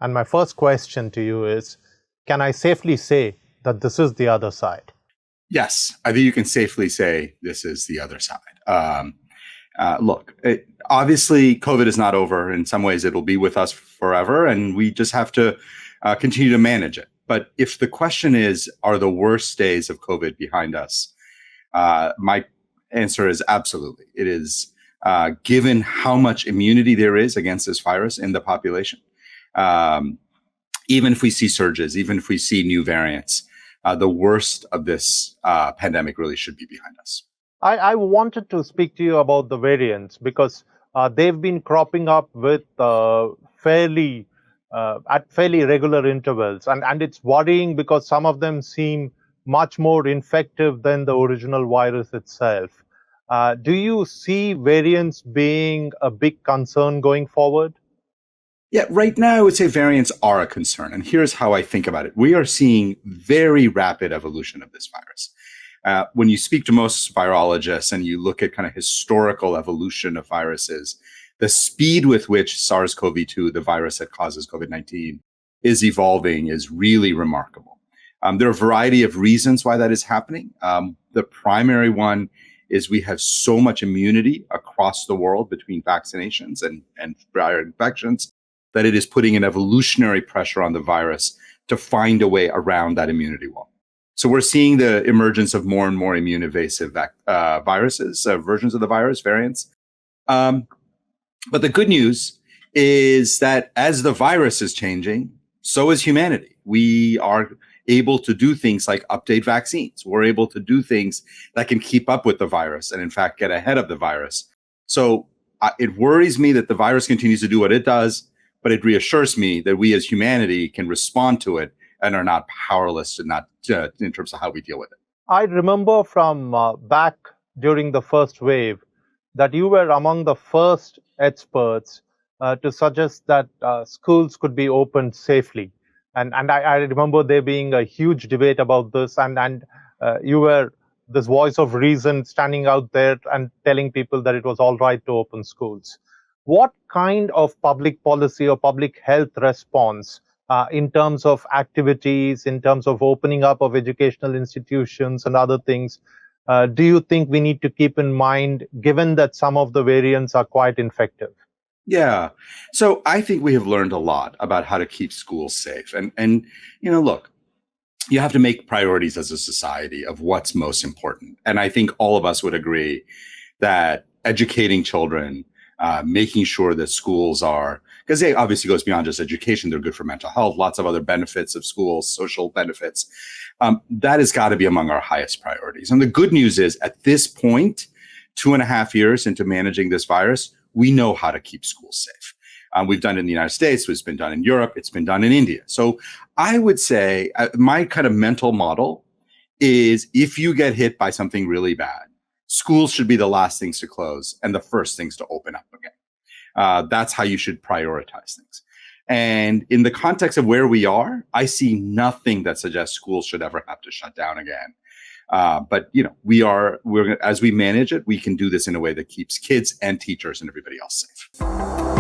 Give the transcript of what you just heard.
And my first question to you is, can I safely say that this is the other side? Yes, I think you can safely say this is the other side. Look, obviously, COVID is not over. In some ways, it'll be with us forever, and we just have to continue to manage it. But if the question is, are the worst days of COVID behind us? My answer is absolutely. It is, given how much immunity there is against this virus in the population. Even if we see surges, even if we see new variants, the worst of this pandemic really should be behind us. I wanted to speak to you about the variants because they've been cropping up with fairly regular intervals, and it's worrying because some of them seem much more infective than the original virus itself. Do you see variants being a big concern going forward? Yeah, right now I would say variants are a concern. And here's how I think about it. We are seeing very rapid evolution of this virus. When you speak to most virologists and you look at kind of historical evolution of viruses, the speed with which SARS-CoV-2, the virus that causes COVID-19, is evolving is really remarkable. There are a variety of reasons why that is happening. The primary one is we have so much immunity across the world between vaccinations and prior infections that it is putting an evolutionary pressure on the virus to find a way around that immunity wall. So we're seeing the emergence of more and more immune evasive viruses, versions of the virus, variants. But the good news is that as the virus is changing, so is humanity. We are able to do things like update vaccines. We're able to do things that can keep up with the virus and in fact get ahead of the virus. So it worries me that the virus continues to do what it does, but it reassures me that we as humanity can respond to it and are not powerless and not in terms of how we deal with it. I remember from back during the first wave that you were among the first experts to suggest that schools could be opened safely. And I remember there being a huge debate about this, and you were this voice of reason standing out there and telling people that it was all right to open schools. What kind of public policy or public health response in terms of activities, in terms of opening up of educational institutions and other things, do you think we need to keep in mind, given that some of the variants are quite infective? Yeah. So I think we have learned a lot about how to keep schools safe. And look, you have to make priorities as a society of what's most important. And I think all of us would agree that educating children, making sure that schools are, because it obviously goes beyond just education. They're good for mental health, lots of other benefits of schools, social benefits. That has got to be among our highest priorities. And the good news is at this point, 2.5 years into managing this virus, we know how to keep schools safe. We've done it in the United States. It's been done in Europe. It's been done in India. So I would say my kind of mental model is if you get hit by something really bad, schools should be the last things to close and the first things to open up again. That's how you should prioritize things. And in the context of where we are, I see nothing that suggests schools should ever have to shut down again. But we're as we manage it, we can do this in a way that keeps kids and teachers and everybody else safe.